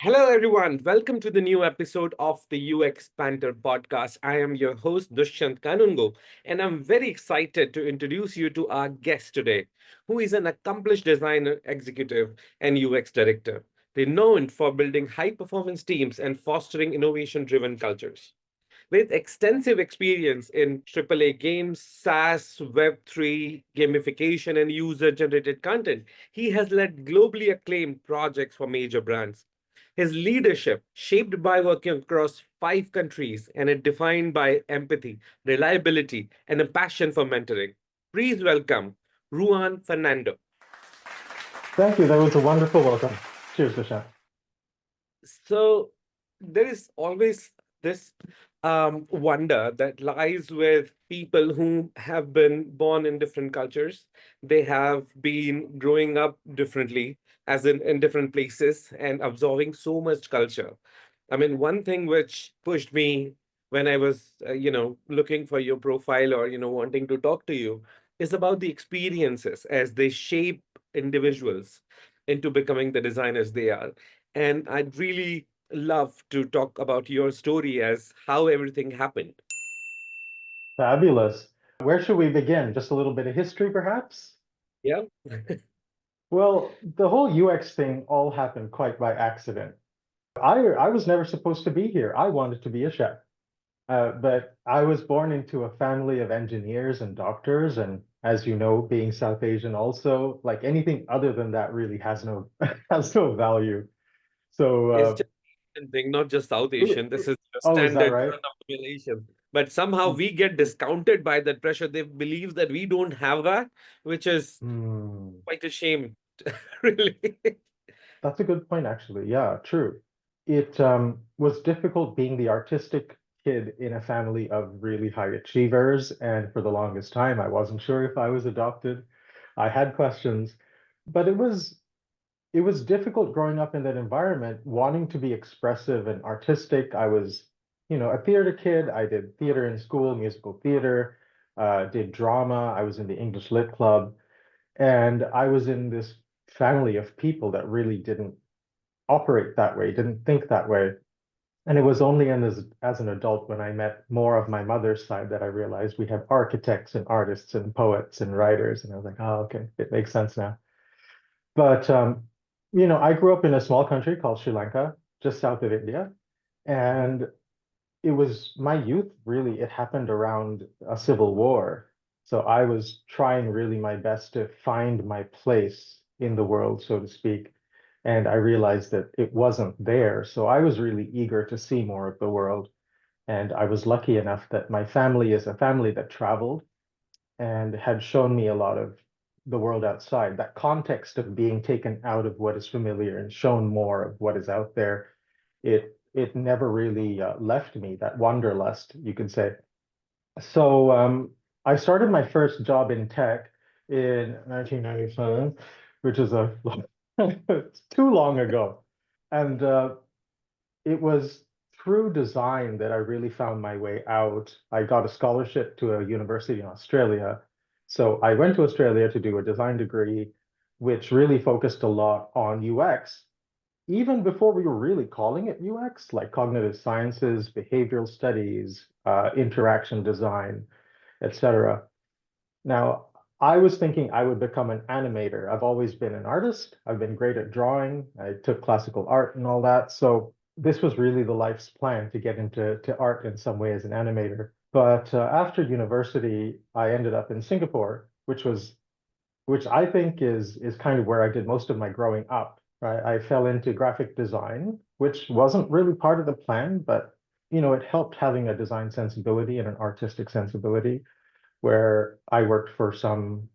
Hello, everyone. Welcome to the new episode of the UX Panther podcast. I am your host, Dushyant Kanungo, and I'm very excited to introduce you to our guest today, who is an accomplished designer, executive, and UX director. They're known for building high performance teams and fostering innovation driven cultures. With extensive experience in AAA games, SaaS, Web3, gamification, and user generated content, he has led globally acclaimed projects for major brands. His leadership, shaped by working across 5 countries and it defined by empathy, reliability, and a passion for mentoring. Please welcome Ruwan Fernando. Thank you. That was a wonderful welcome. Cheers, Dushyant. So there is always this wonder that lies with people who have been born in different cultures. They have been growing up differently, as in different places, and absorbing so much culture. I mean, one thing which pushed me when I was, looking for your profile or, wanting to talk to you is about the experiences as they shape individuals into becoming the designers they are. And I'd really love to talk about your story as how everything happened. Fabulous. Where should we begin? Just a little bit of history, perhaps? Yeah. Well, the whole UX thing all happened quite by accident. I was never supposed to be here. I wanted to be a chef. But I was born into a family of engineers and doctors. And as you know, being South Asian also, like anything other than that really has no has no value. So, It's just Asian thing, not just South Asian. This is the oh, is that standard right? run of the Malaysian. But somehow we get discounted by that pressure. They believe that we don't have that, which is Hmm. quite a shame, really. That's a good point, actually. Yeah, true. It was difficult being the artistic kid in a family of really high achievers, and for the longest time, I wasn't sure if I was adopted. I had questions, but it was difficult growing up in that environment, wanting to be expressive and artistic. I was, a theater kid. I did theater in school, musical theater, did drama. I was in the English Lit Club, and I was in this family of people that really didn't operate that way, didn't think that way. And it was only as an adult when I met more of my mother's side that I realized we have architects and artists and poets and writers. And I was like, oh, okay, it makes sense now. But, I grew up in a small country called Sri Lanka, just south of India. And it was my youth, really, it happened around a civil war. So I was trying really my best to find my place in the world, so to speak. And I realized that it wasn't there. So I was really eager to see more of the world. And I was lucky enough that my family is a family that traveled and had shown me a lot of the world outside. That context of being taken out of what is familiar and shown more of what is out there, it never really left me, that wanderlust, you could say. So I started my first job in tech in 1997, which is it's too long ago. And it was through design that I really found my way out. I got a scholarship to a university in Australia. So I went to Australia to do a design degree, which really focused a lot on UX, even before we were really calling it UX, like cognitive sciences, behavioral studies, interaction design, etc. Now, I was thinking I would become an animator. I've always been an artist. I've been great at drawing. I took classical art and all that. So this was really the life's plan to get into art in some way as an animator. But after university, I ended up in Singapore, which I think is kind of where I did most of my growing up. Right? I fell into graphic design, which wasn't really part of the plan, but it helped having a design sensibility and an artistic sensibility where I worked for some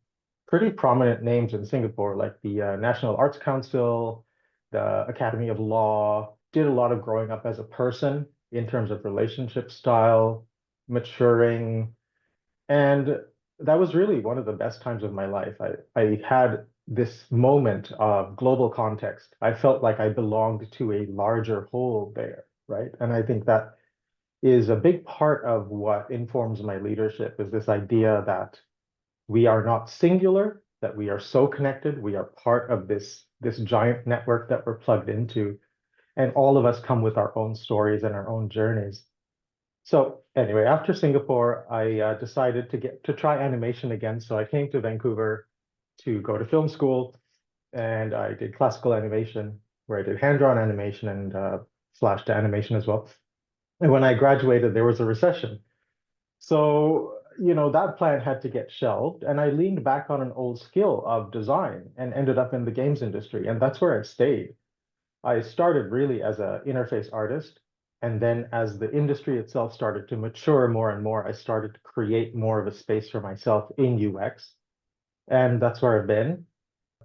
pretty prominent names in Singapore, like the National Arts Council, the Academy of Law. Did a lot of growing up as a person in terms of relationship style, maturing, and that was really one of the best times of my life. I had this moment of global context. I felt like I belonged to a larger whole there, right? And I think that is a big part of what informs my leadership is this idea that we are not singular, that we are so connected, we are part of this giant network that we're plugged into. And all of us come with our own stories and our own journeys. So anyway, after Singapore, I decided to try animation again. So I came to Vancouver to go to film school, and I did classical animation, where I did hand-drawn animation and flashed animation as well. And when I graduated, there was a recession. So, that plan had to get shelved, and I leaned back on an old skill of design and ended up in the games industry, and that's where I stayed. I started really as an interface artist, and then as the industry itself started to mature more and more, I started to create more of a space for myself in UX, and that's where I've been.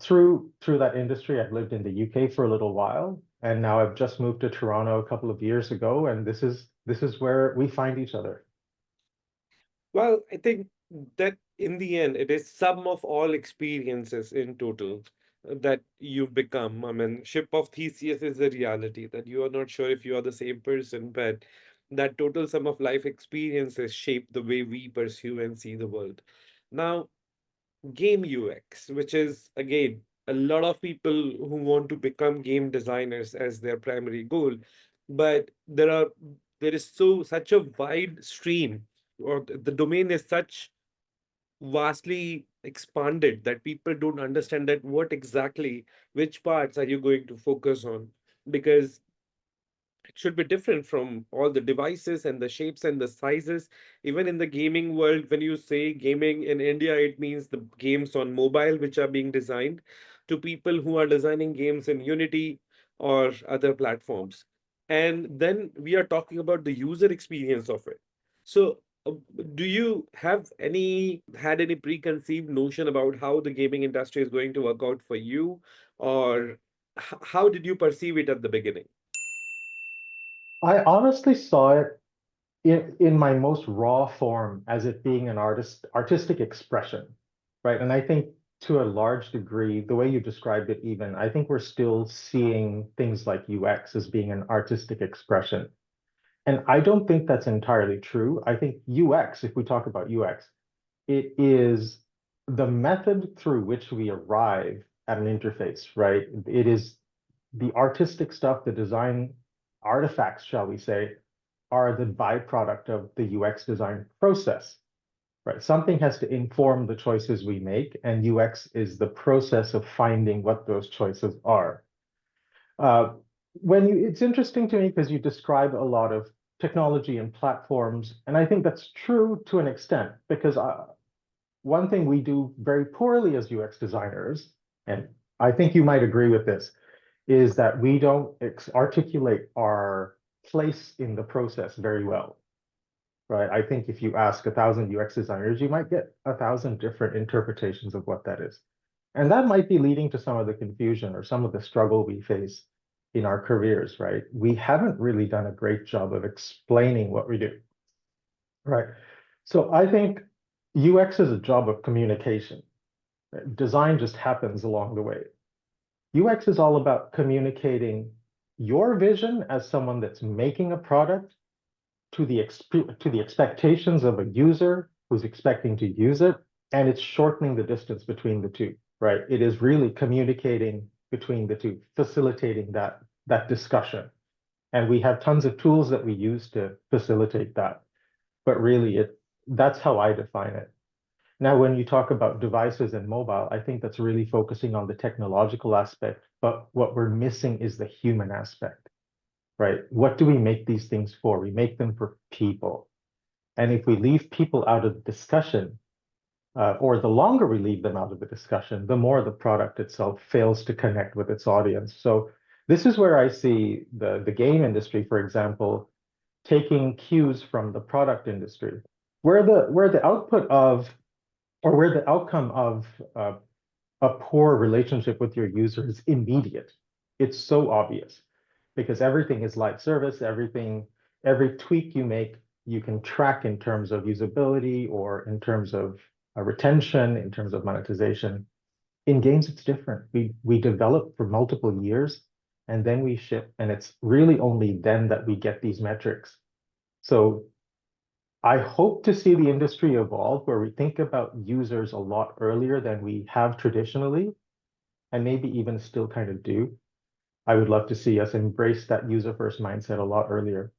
Through that industry, I've lived in the UK for a little while, and now I've just moved to Toronto a couple of years ago, and this is where we find each other. Well, I think that in the end, it is sum of all experiences in total that you become. I mean, ship of Theseus is a reality that you are not sure if you are the same person, but that total sum of life experiences shape the way we pursue and see the world. Now, game UX, which is again a lot of people who want to become game designers as their primary goal, but there is such a wide stream, or the domain is such vastly expanded that people don't understand that what exactly which parts are you going to focus on, because it should be different from all the devices and the shapes and the sizes. Even in the gaming world, when you say gaming in India, it means the games on mobile which are being designed to people who are designing games in Unity or other platforms. And then we are talking about the user experience of it. So, do you have had any preconceived notion about how the gaming industry is going to work out for you, or how did you perceive it at the beginning? I honestly saw it in my most raw form as it being an artistic expression, right? And I think to a large degree, the way you described it, even, I think we're still seeing things like UX as being an artistic expression. And I don't think that's entirely true. I think UX, if we talk about UX, it is the method through which we arrive at an interface, right? It is the artistic stuff, the design artifacts, shall we say, are the byproduct of the UX design process, right? Something has to inform the choices we make, and UX is the process of finding what those choices are. Uh, it's interesting to me because you describe a lot of technology and platforms, and I think that's true to an extent because one thing we do very poorly as UX designers, and I think you might agree with this, is that we don't articulate our place in the process very well, right? I think if you ask 1,000 UX designers, you might get 1,000 different interpretations of what that is. And that might be leading to some of the confusion or some of the struggle we face in our careers, right? We haven't really done a great job of explaining what we do, right? So I think UX is a job of communication. Design just happens along the way. UX is all about communicating your vision as someone that's making a product to the expectations of a user who's expecting to use it, and it's shortening the distance between the two, right? It is really communicating between the two, facilitating that discussion. And we have tons of tools that we use to facilitate that. But really, that's how I define it. Now, when you talk about devices and mobile, I think that's really focusing on the technological aspect, but what we're missing is the human aspect, right? What do we make these things for? We make them for people. And if we leave people out of the discussion, or the longer we leave them out of the discussion, the more the product itself fails to connect with its audience. So this is where I see the game industry, for example, taking cues from the product industry, where the output of or where the outcome of a poor relationship with your user is immediate. It's so obvious because everything is live service, every tweak you make, you can track in terms of usability or in terms of retention, in terms of monetization. In games, it's different. We develop for multiple years and then we ship, and it's really only then that we get these metrics. So I hope to see the industry evolve where we think about users a lot earlier than we have traditionally, and maybe even still kind of do. I would love to see us embrace that user-first mindset a lot earlier.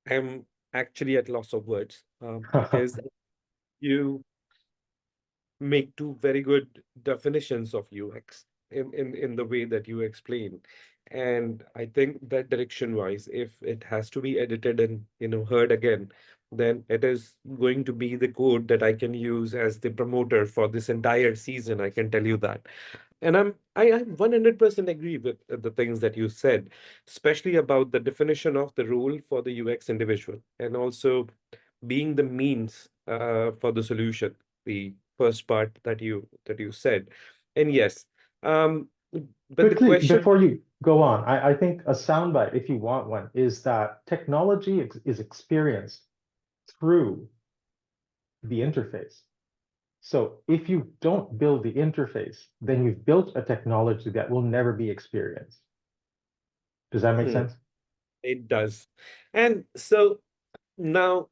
I'm actually at loss of words because you make two very good definitions of UX in the way that you explain. And I think that direction wise, if it has to be edited and heard again, then it is going to be the code that I can use as the promoter for this entire season. I can tell you that. And I 100% agree with the things that you said, especially about the definition of the role for the UX individual, and also being the means for the solution, the first part that you said. And yes, um, but the Quickly, question, before you go on, I think a soundbite, if you want one, is that technology is experienced through the interface. So if you don't build the interface, then you've built a technology that will never be experienced. Does that make hmm, sense? it does. And so now,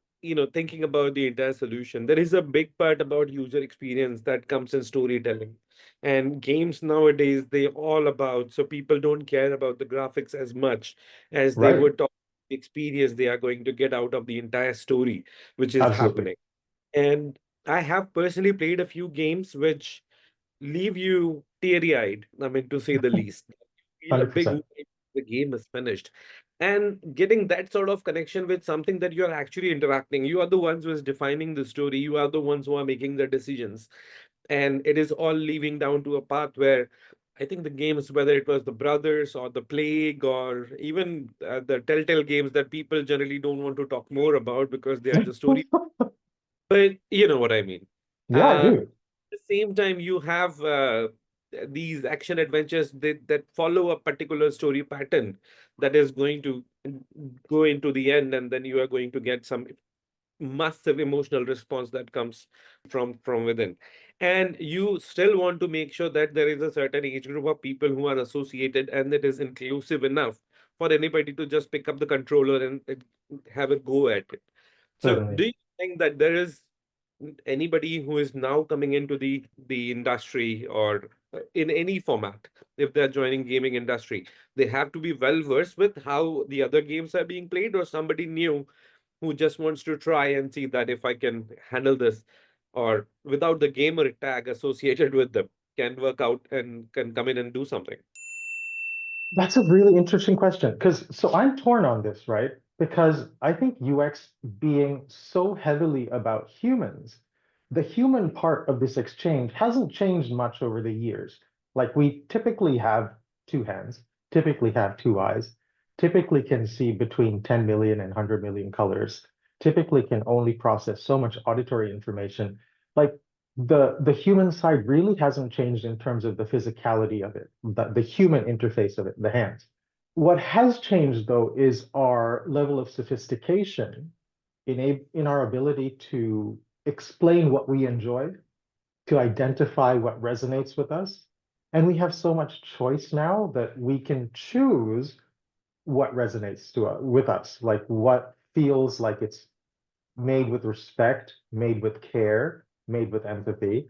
thinking about the entire solution, there is a big part about user experience that comes in storytelling. And games nowadays, they all about, so people don't care about the graphics as much as they Right. would talk the experience they are going to get out of the entire story, which is Absolutely. happening. And I have personally played a few games which leave you teary-eyed, I mean, to say the least. You feel a big 100%. weight the game is finished. And getting that sort of connection with something that you are actually interacting, you are the ones who is defining the story, you are the ones who are making the decisions. And it is all leading down to a path where I think the games, whether it was the Brothers or the Plague or even the Telltale games that people generally don't want to talk more about because they are just story, but you know what I mean. Yeah, I At do. the same time, you have these action adventures that follow a particular story pattern that is going to go into the end, and then you are going to get some massive emotional response that comes from within. And you still want to make sure that there is a certain age group of people who are associated, and it is inclusive enough for anybody to just pick up the controller and have a go at it. So, Certainly. do you think that there is anybody who is now coming into the industry or in any format, if they're joining gaming industry, they have to be well versed with how the other games are being played, or somebody new who just wants to try and see that if I can handle this, or without the gamer tag associated with them, can work out and can come in and do something? That's a really interesting question because so I'm torn on this, right? Because I think UX being so heavily about humans, the human part of this exchange hasn't changed much over the years. Like we typically have two hands, typically have two eyes, typically can see between 10 million and 100 million colors, typically can only process so much auditory information. Like the human side really hasn't changed in terms of the physicality of it, the human interface of it, the hands. What has changed though is our level of sophistication in our ability to explain what we enjoy, to identify what resonates with us. And we have so much choice now that we can choose what resonates with us, like what feels like it's made with respect, made with care, made with empathy.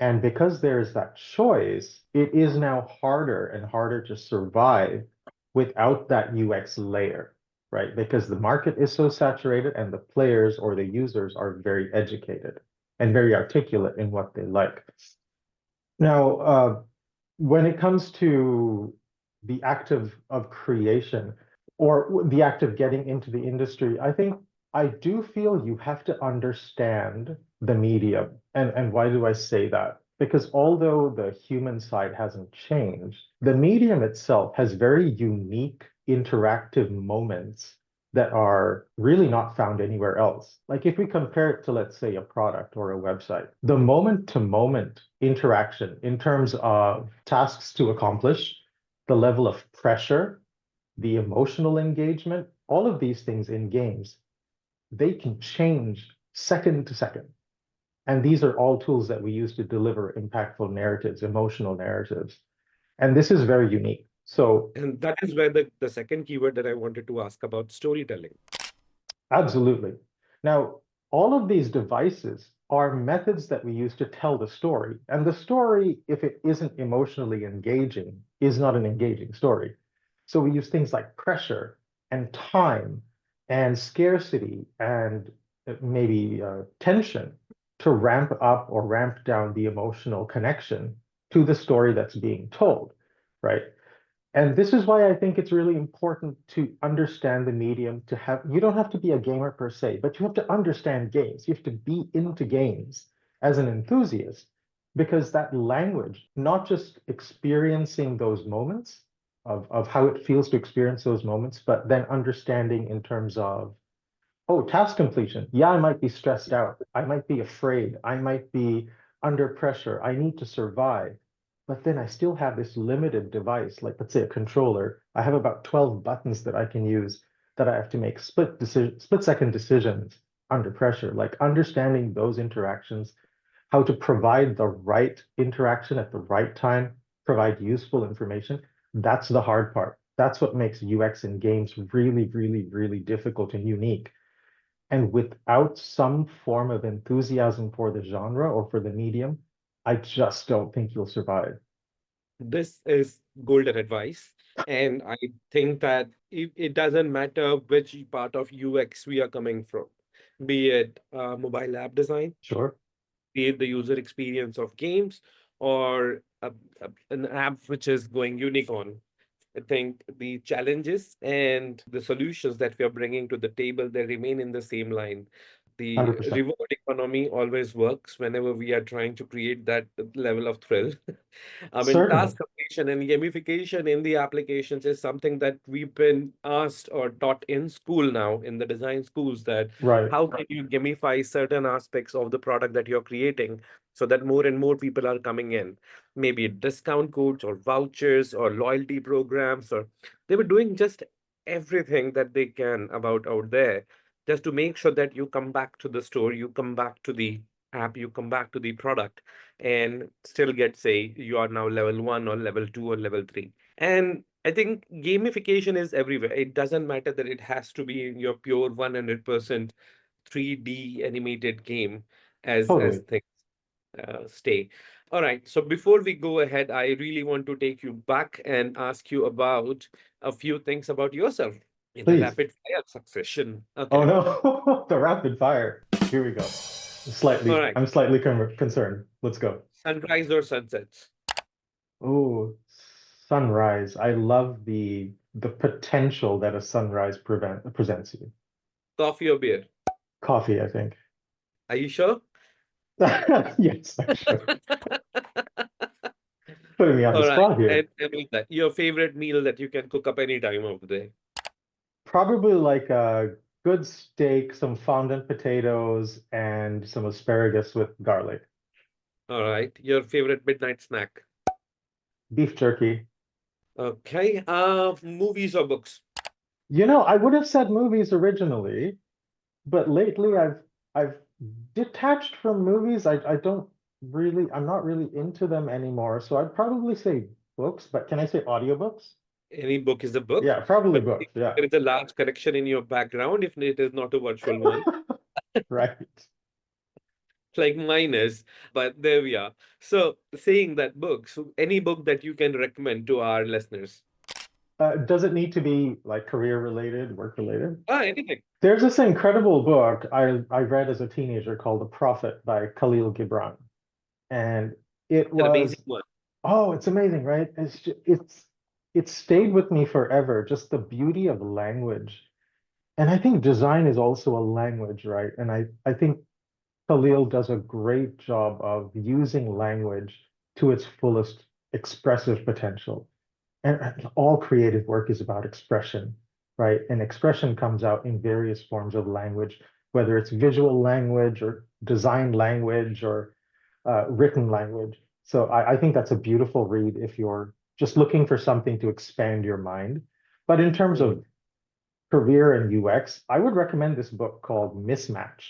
And because there's that choice, it is now harder and harder to survive without that UX layer, right? Because the market is so saturated and the players or the users are very educated and very articulate in what they like. Now, when it comes to the act of creation or the act of getting into the industry, I think I do feel you have to understand the medium. And why do I say that? Because although the human side hasn't changed, the medium itself has very unique interactive moments that are really not found anywhere else. Like if we compare it to, let's say, a product or a website, the moment to moment interaction in terms of tasks to accomplish, the level of pressure, the emotional engagement, all of these things in games, they can change second to second. And these are all tools that we use to deliver impactful narratives, emotional narratives. And this is very unique. So And that is where the second keyword that I wanted to ask about storytelling. absolutely. Now, all of these devices are methods that we use to tell the story. And the story, if it isn't emotionally engaging, is not an engaging story. So we use things like pressure and time and scarcity and maybe tension to ramp up or ramp down the emotional connection to the story that's being told, right? And this is why I think it's really important to understand the medium, to have, you don't have to be a gamer per se, but you have to understand games. You have to be into games as an enthusiast, because that language, not just experiencing those moments of how it feels to experience those moments, but then understanding in terms of, oh, task completion. Yeah, I might be stressed out. I might be afraid. I might be under pressure. I need to survive. But then I still have this limited device, like let's say a controller. I have about 12 buttons that I can use that I have to make split second decisions under pressure, like understanding those interactions, how to provide the right interaction at the right time, provide useful information. That's the hard part. That's what makes UX in games really, really, really difficult and unique. And without some form of enthusiasm for the genre or for the medium, I just don't think you'll survive. This is golden advice. And I think that it doesn't matter which part of UX we are coming from, be it mobile app design, Sure. be it the user experience of games, or an app which is going unicorn. I think the challenges and the solutions that we are bringing to the table, they remain in the same line. The 100%. reward economy always works whenever we are trying to create that level of thrill. I mean, Certainly. task completion and gamification in the applications is something that we've been asked or taught in school now, in the design schools, that Right. how can you gamify certain aspects of the product that you're creating so that more and more people are coming in, maybe discount codes or vouchers or loyalty programs, or they were doing just everything that they can about out there just to make sure that you come back to the store, you come back to the app, you come back to the product, and still get, say, you are now level one or level two or level three. And I think gamification is everywhere. It doesn't matter that it has to be in your pure 100% 3D animated game as Totally. things stay. All right. So before we go ahead, I really want to take you back and ask you about a few things about yourself in the Please. rapid fire succession. Oh Okay. no, the rapid fire. Here we go. All Slightly, right. I'm slightly concerned. Let's go. Sunrise or sunsets? Oh, sunrise. I love the potential that a sunrise presents you. Coffee or beer? Coffee, I think. Are you sure? Yes, I'm sure. Putting me on the All right. spot here. And with that, your favorite meal that you can cook up any time of the day? Probably like a good steak, some fondant potatoes, and some asparagus with garlic. All right. Your favorite midnight snack? Beef jerky. Okay. Movies or books? You know, I would have said movies originally, but lately I've detached from movies. I don't really, I'm not really into them anymore. So I'd probably say books, but can I say audiobooks? Any book is a book, Yeah, probably but books. Yeah. there is a large connection in your background if it is not a virtual one, Right. like mine is. But there we are. So, saying that books, any book that you can recommend to our listeners? Does it need to be like career related, work related? Ah, anything. There's this incredible book I read as a teenager called The Prophet by Khalil Gibran. And it An amazing was, one. oh, it's amazing, right? It's stayed with me forever, just the beauty of language. And I think design is also a language, right? And I think Khalil does a great job of using language to its fullest expressive potential. And all creative work is about expression, right? And expression comes out in various forms of language, whether it's visual language or design language or written language. So I think that's a beautiful read if you're just looking for something to expand your mind. But in terms Mm. of career and UX, I would recommend this book called Mismatch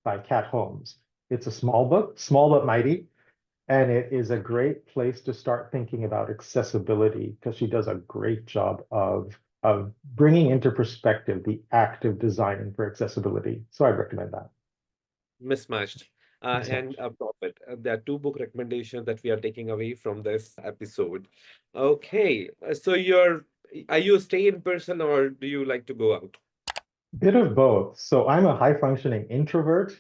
by Kat Holmes. It's a small book, small but mighty, and it is a great place to start thinking about accessibility because she does a great job of bringing into perspective the act of designing for accessibility. So I'd recommend that. Mismatched. uh, Thanks so and much. a profit. There are two book recommendations that we are taking away from this episode. Okay, are you stay in person or do you like to go out? Bit of both. So I'm a high functioning introvert.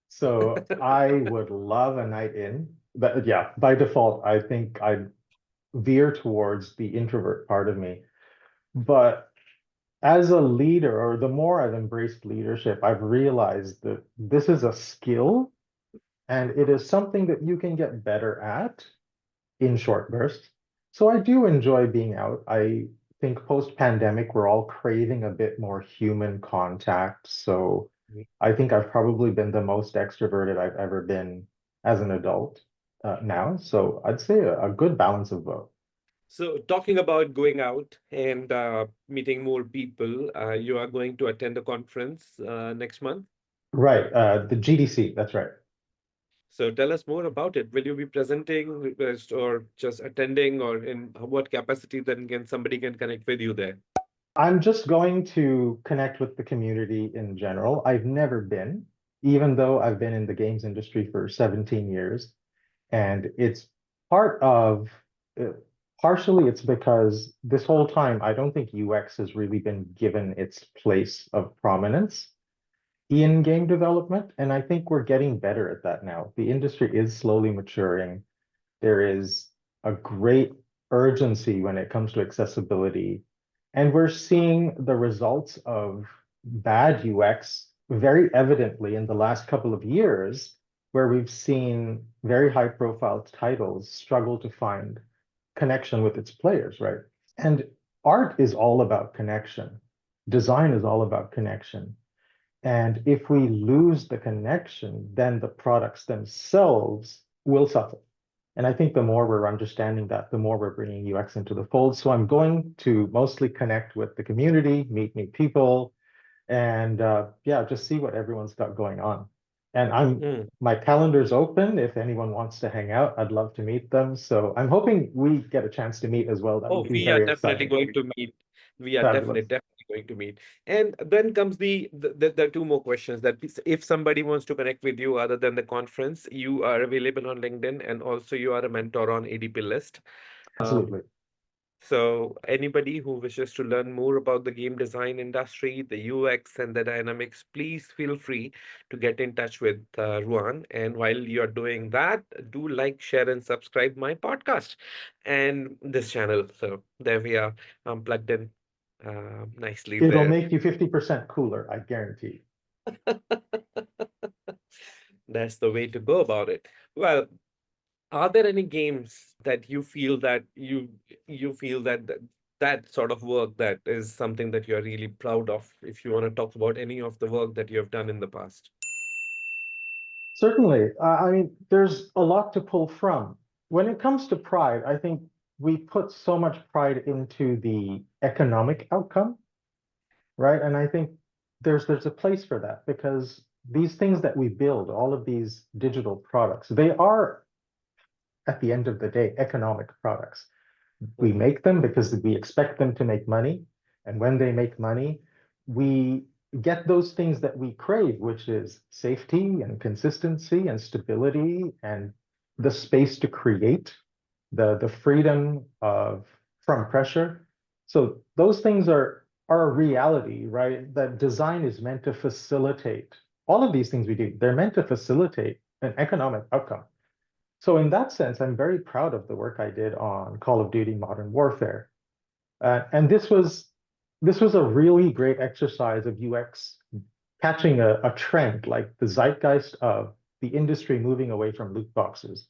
So I would love a night in. But yeah, by default, I think I veer towards the introvert part of me. But as a leader, or the more I've embraced leadership, I've realized that this is a skill and it is something that you can get better at in short bursts. So I do enjoy being out. I think post-pandemic, we're all craving a bit more human contact. So I think I've probably been the most extroverted I've ever been as an adult now. So I'd say a good balance of both. So, talking about going out and meeting more people, you are going to attend a conference next month. Right, the GDC, that's right. So, tell us more about it. Will you be presenting or just attending, or in what capacity then can somebody can connect with you there? I'm just going to connect with the community in general. I've never been, even though I've been in the games industry for 17 years. And it's part of, uh, partially it's because this whole time, I don't think UX has really been given its place of prominence in game development. And I think we're getting better at that now. The industry is slowly maturing. There is a great urgency when it comes to accessibility. And we're seeing the results of bad UX very evidently in the last couple of years, where we've seen very high profile titles struggle to find connection with its players, right? And art is all about connection. Design is all about connection. And if we lose the connection, then the products themselves will suffer. And I think the more we're understanding that, the more we're bringing UX into the fold. So I'm going to mostly connect with the community, meet new people, and yeah, just see what everyone's got going on. And Hmm. my calendar's open. If anyone wants to hang out, I'd love to meet them. So I'm hoping we get a chance to meet as well. That would Oh, be we are very definitely exciting. going to meet. We are Fabulous. definitely going to meet. And then comes the two more questions that if somebody wants to connect with you other than the conference, you are available on LinkedIn and also you are a mentor on ADP list. Um, Absolutely. So anybody who wishes to learn more about the game design industry, the UX and the dynamics, please feel free to get in touch with Ruan. And while you're doing that, do like, share, and subscribe my podcast and this channel. So there we are. I'm plugged in nicely It'll there. make you 50% cooler, I guarantee. That's the way to go about it. Well, are there any games that you feel that you feel that sort of work that is something that you're really proud of, if you want to talk about any of the work that you have done in the past? Certainly. I mean, there's a lot to pull from. When it comes to pride, I think we put so much pride into the economic outcome, right? And I think there's a place for that because these things that we build, all of these digital products, they are at the end of the day economic products. We Mhm. make them because we expect them to make money. And when they make money, we get those things that we crave, which is safety and consistency and stability and the space to create, the freedom of from pressure. So those things are a reality, right? That design is meant to facilitate all of these things we do. They're meant to facilitate an economic outcome. So in that sense, I'm very proud of the work I did on Call of Duty Modern Warfare. And this was a really great exercise of UX catching a trend, like the zeitgeist of the industry moving away from loot boxes,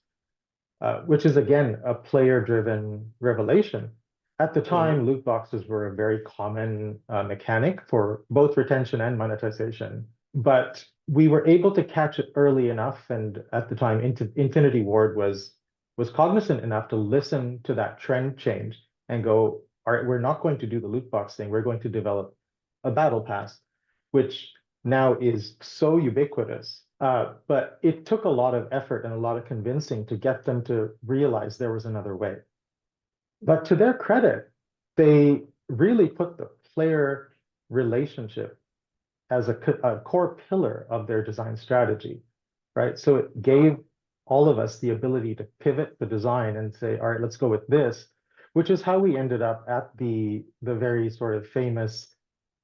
which is again a player-driven revelation. At the Mhm. time, loot boxes were a very common mechanic for both retention and monetization, but we were able to catch it early enough. And at the time, Infinity Ward was cognizant enough to listen to that trend change and go, all right, we're not going to do the loot box thing. We're going to develop a battle pass, which now is so ubiquitous. But it took a lot of effort and a lot of convincing to get them to realize there was another way. But to their credit, they really put the player relationship as a core pillar of their design strategy. right? So it gave all of us the ability to pivot the design and say, all right, let's go with this, which is how we ended up at the very sort of famous,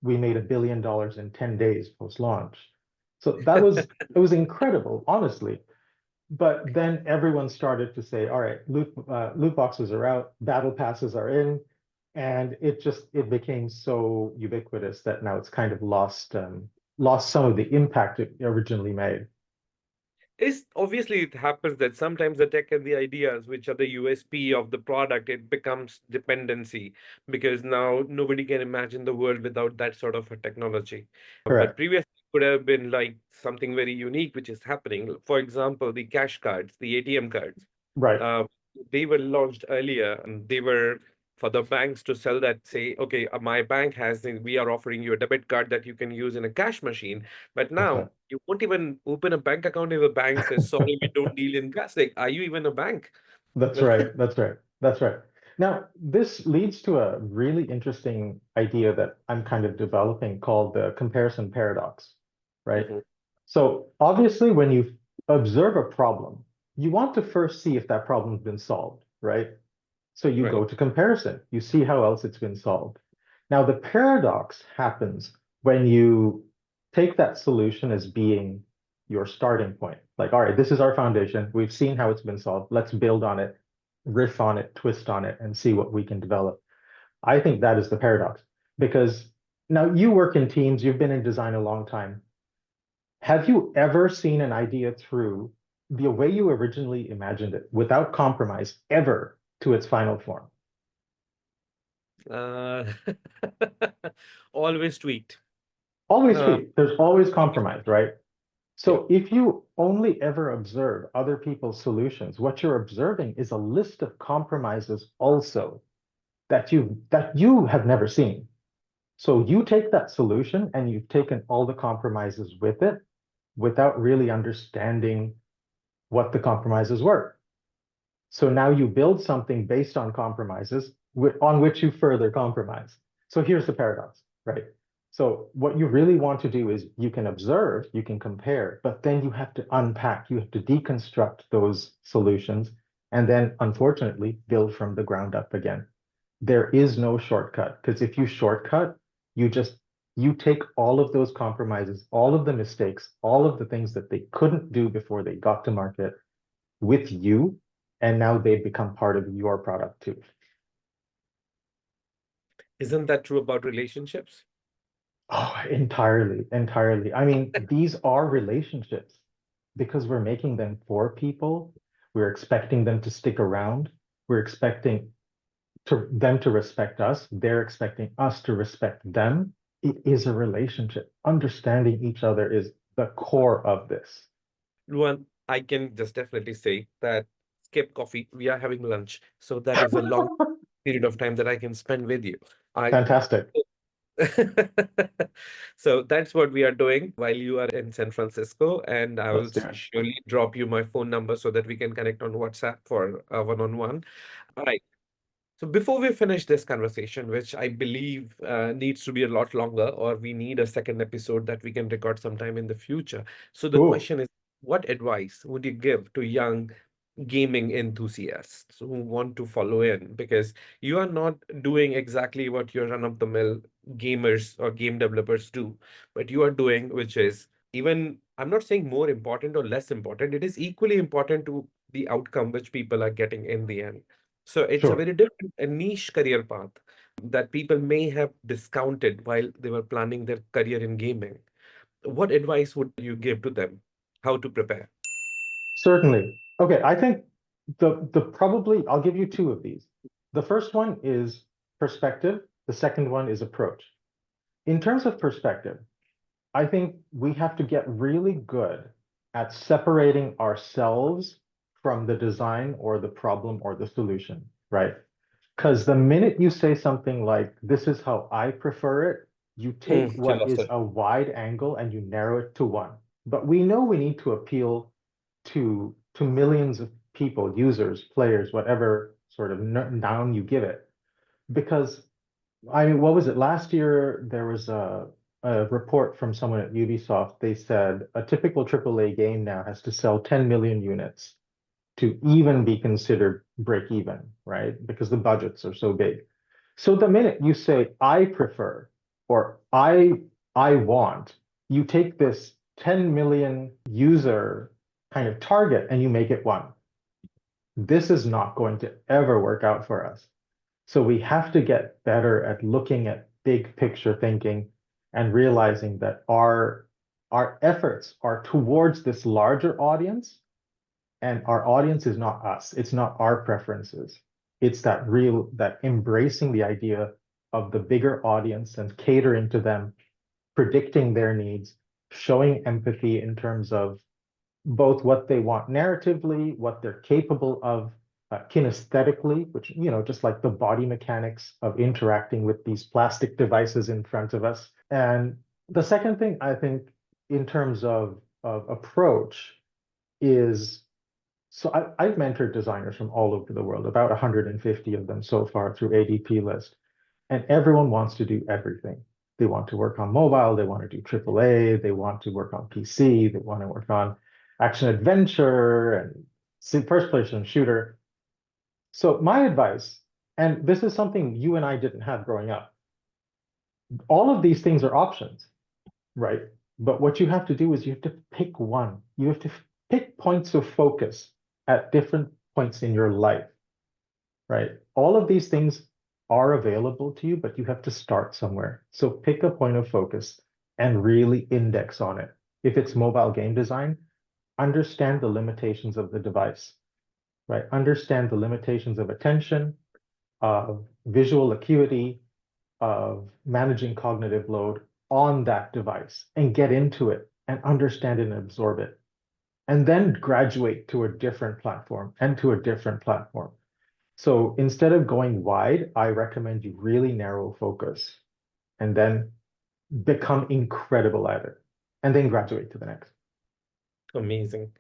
we made $1 billion in 10 days post-launch. So that was it was incredible, honestly. But then everyone started to say, all right, loot boxes are out, battle passes are in, and it became so ubiquitous that now it's kind of lost some of the impact it originally made. Is obviously it happens that sometimes the tech and the ideas, which are the USP of the product, it becomes dependency because now nobody can imagine the world without that sort of a technology. But Correct. previously it could have been like something very unique which is happening. For example, the cash cards, the ATM cards. Right. uh, they were launched earlier and they were for the banks to sell that, say, okay, my bank has, we are offering you a debit card that you can use in a cash machine. But That's now right. you won't even open a bank account if a bank says, sorry, we don't deal in cash. Like, are you even a bank? That's right. That's right. That's right. Now, this leads to a really interesting idea that I'm kind of developing called the comparison paradox, right? Mhm. So obviously, when you observe a problem, you want to first see if that problem's been solved, right? So you Right. go to comparison, you see how else it's been solved. Now, the paradox happens when you take that solution as being your starting point. Like, all right, this is our foundation. We've seen how it's been solved. Let's build on it, riff on it, twist on it, and see what we can develop. I think that is the paradox because now you work in teams, you've been in design a long time. Have you ever seen an idea through the way you originally imagined it without compromise ever to its final form? Uh, always tweaked. Always Um, tweak. There's always always, compromise, right? yeah. So if you only ever observe other people's solutions, what you're observing is a list of compromises also that you have never seen. So you take that solution and you've taken all the compromises with it without really understanding what the compromises were. So now you build something based on compromises on which you further compromise. So here's the paradox, right? So what you really want to do is you can observe, you can compare, but then you have to unpack, you have to deconstruct those solutions, and then unfortunately build from the ground up again. There is no shortcut because if you shortcut, you just you take all of those compromises, all of the mistakes, all of the things that they couldn't do before they got to market, with you, and now they become part of your product too. Isn't that true about relationships? Oh, entirely, entirely. I mean, these are relationships because we're making them for people. We're expecting them to stick around. We're expecting them to respect us. They're expecting us to respect them. It is a relationship. Understanding each other is the core of this. Luan, I can just definitely say that skip coffee, we are having lunch. So that is a long period of time that I can spend with you. I Fantastic. So that's what we are doing while you are in San Francisco, and I will Let's do it. surely drop you my phone number so that we can connect on WhatsApp for a one-on-one. All right. So before we finish this conversation, which I believe needs to be a lot longer, or we need a second episode that we can record sometime in the future. So the Cool. question is, what advice would you give to young gaming enthusiasts who want to follow in? Because you are not doing exactly what your run-of-the-mill gamers or game developers do, but you are doing, which is even, I'm not saying more important or less important, it is equally important to the outcome which people are getting in the end. So it's a Sure. very different, a niche career path that people may have discounted while they were planning their career in gaming. What advice would you give to them? How to prepare? Certainly. Okay, I think the probably I'll give you two of these. The first one is perspective, the second one is approach. In terms of perspective, I think we have to get really good at separating ourselves from the design or the problem or the solution, right? Because the minute you say something like, this is how I prefer it, you take what is Philosophy. a wide angle and you narrow it to one. But we know we need to appeal to millions of people, users, players, whatever sort of noun you give it. Because I mean, what was it? Last year there was a a report from someone at Ubisoft. They said a typical AAA game now has to sell 10 million units to even be considered break even, right? Because the budgets are so big. So the minute you say I prefer or I want, you take this 10 million user kind of target and you make it one. This is not going to ever work out for us. So we have to get better at looking at big picture thinking and realizing that our efforts are towards this larger audience, and our audience is not us. It's not our preferences. It's that embracing the idea of the bigger audience and catering to them, predicting their needs, showing empathy in terms of both what they want narratively, what they're capable of kinesthetically, which, just like the body mechanics of interacting with these plastic devices in front of us. And the second thing I think in terms of approach is, so I've mentored designers from all over the world, about 150 of them so far through ADP List. And everyone wants to do everything. They want to work on mobile, they want to do AAA, they want to work on PC, they want to work on action adventure and first person shooter. So my advice, and this is something you and I didn't have growing up, all of these things are options, right? But what you have to do is you have to pick one. You have to pick points of focus at different points in your life, right? All of these things are available to you, but you have to start somewhere. So pick a point of focus and really index on it. If it's mobile game design, understand the limitations of the device, right? Understand the limitations of attention, of visual acuity, of managing cognitive load on that device and get into it and understand it and absorb it. And then graduate to a different platform and to a different platform. So instead of going wide, I recommend you really narrow focus and then become incredible at it and then graduate to the next. Amazing.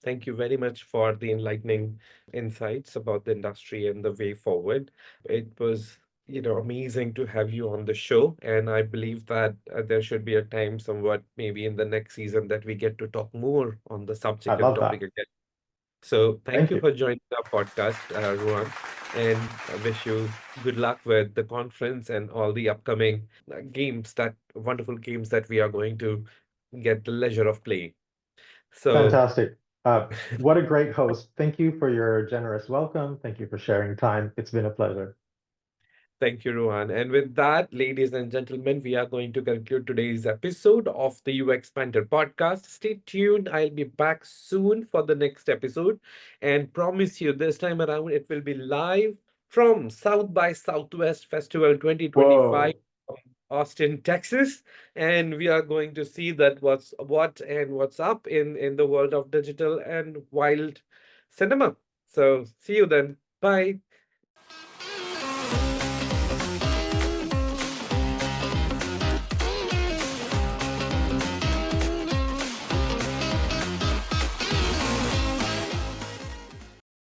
Thank you very much for the enlightening insights about the industry and the way forward. It was, amazing to have you on the show, and I believe that there should be a time somewhat maybe in the next season that we get to talk more on the I subject and love topic that. again. So thank Thank you you. for joining our podcast, Ruan, and I wish you good luck with the conference and all the upcoming games, that wonderful games that we are going to get the leisure of playing. So Fantastic. What a great host. Thank you for your generous welcome. Thank you for sharing time. It's been a pleasure. thank you, Rohan. And with that, ladies and gentlemen, we are going to conclude today's episode of the UX Painter podcast. Stay tuned. I'll be back soon for the next episode and promise you this time around it will be live from South by Southwest Festival 2025. Whoa. Austin, Texas, and we are going to see that what's up in the world of digital and wild cinema. So see you then. Bye.